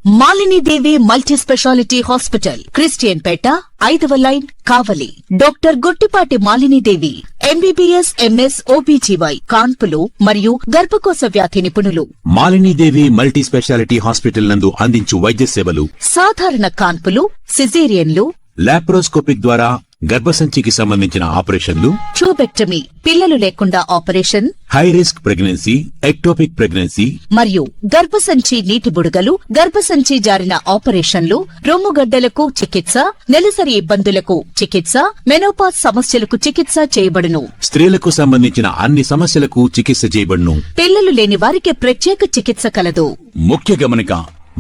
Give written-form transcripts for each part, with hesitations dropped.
మాలిని దేవి multi speciality hospital, Christian పేట, 5వ line, కావలి. Doctor Guttipati Malini దేవి, MBBS, MS, OBGY, కాన్పులు మరియు గర్భకోశ వ్యాధి నిపుణులు. మాలిని దేవి మల్టీ స్పెషాలిటీ హాస్పిటల్ నందు అందించు వైద్య సేవలు: సాధారణ కాన్పులు, సిజేరియన్లు, లాప్రోస్కోపిక్ ద్వారా గర్భసంచికి సంబంధించిన ఆపరేషన్లు, ట్యూబెక్టమీ, పిల్లలు లేకుండా operation, high risk pregnancy, ectopic pregnancy మరియు గర్భసంచి నీటి బుడగలు, గర్భసంచి జారిన ఆపరేషన్లు, రొమ్ముగడ్డలకు చికిత్స, నెలసరి ఇబ్బందులకు చికిత్స, మెనోపాజ్ సమస్యలకు చికిత్స చేయబడును. స్త్రీలకు సంబంధించిన అన్ని సమస్యలకు చికిత్స చేయబడును. పిల్లలు లేని వారికి ప్రత్యేక చికిత్స కలదు. ముఖ్య గమనిక: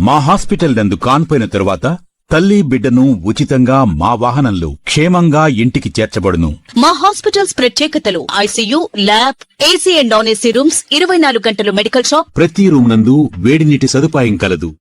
మా హాస్పిటల్ నందు కాన్పోయిన తరువాత తల్లి బిడ్డను ఉచితంగా మా వాహనంలో క్షేమంగా ఇంటికి చేర్చబడును. మా హాస్పిటల్స్ ప్రత్యేకతలు: ICU, lab, AC and non AC rooms, 24 గంటలు మెడికల్ షాప్, ప్రతి రూమ్ నందు వేడి నీటి సదుపాయం కలదు.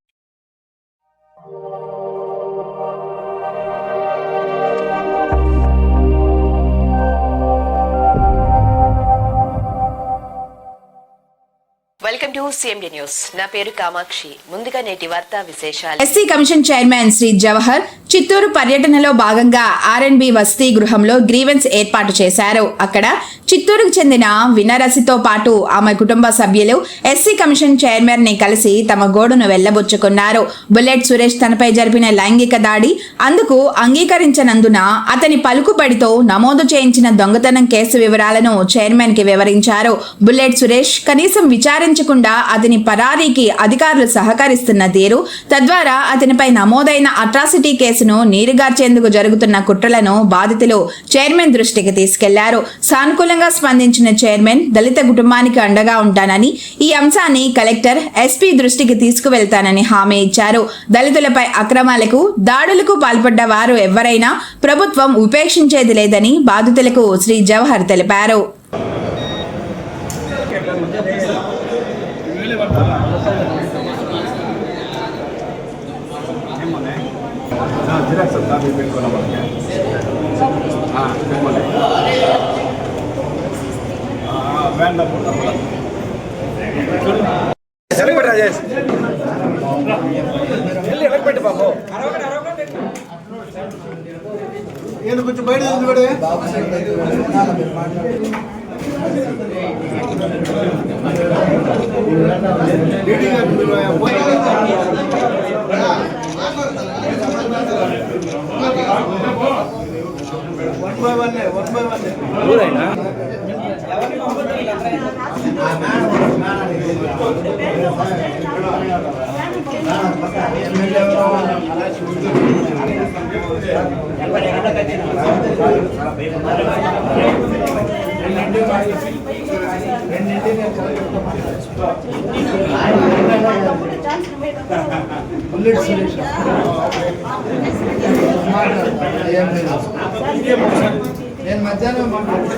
Welcome to CMD news. నా పేరు కామాక్షి. ముందుగా నేటి వార్తా విశేషాలు. SC commission chairman Shri Jawahar Chittoor పర్యటనలో భాగంగా ఆర్ఎండ్బి వసతి గృహంలో గ్రీవెన్స్ ఏర్పాటు చేశారు. అక్కడ చిత్తూరుకు చెందిన వినరసితో పాటు ఆమె కుటుంబ సభ్యులు ఎస్సీ కమిషన్ చైర్మన్ ని కలిసి తమ గోడును వెళ్లబుచ్చుకున్నారు. బుల్లెట్ సురేష్ తనపై జరిపిన లైంగిక దాడి అందుకు అంగీకరించనందున అతని పలుకుబడితో నమోదు చేయించిన దొంగతనం కేసు వివరాలను చైర్మన్ కి వివరించారు. బుల్లెట్ సురేష్ కనీసం విచారించకుండా అతని పరారీకి అధికారులు సహకరిస్తున్న తీరు, తద్వారా అతనిపై నమోదైన అట్రాసిటీ కేసును నీరుగార్చేందుకు జరుగుతున్న కుట్రలను బాధితులు చైర్మన్ దృష్టికి తీసుకెళ్లారు. సానుకూలంగా స్పందించిన చైర్మన్ దళిత కుటుంబానికి అండగా ఉంటానని, ఈ అంశాన్ని కలెక్టర్, ఎస్పీ దృష్టికి తీసుకువెళ్తానని హామీ ఇచ్చారు. దళితులపై అక్రమాలకు, దాడులకు పాల్పడ్డ వారు ఎవరైనా ప్రభుత్వం ఉపేక్షించేది లేదని బాధితులకు శ్రీ జవహర్ తెలిపారు. కొంచెం బయట కూడా నేను మధ్యాహ్నం మాట్లాడతాను.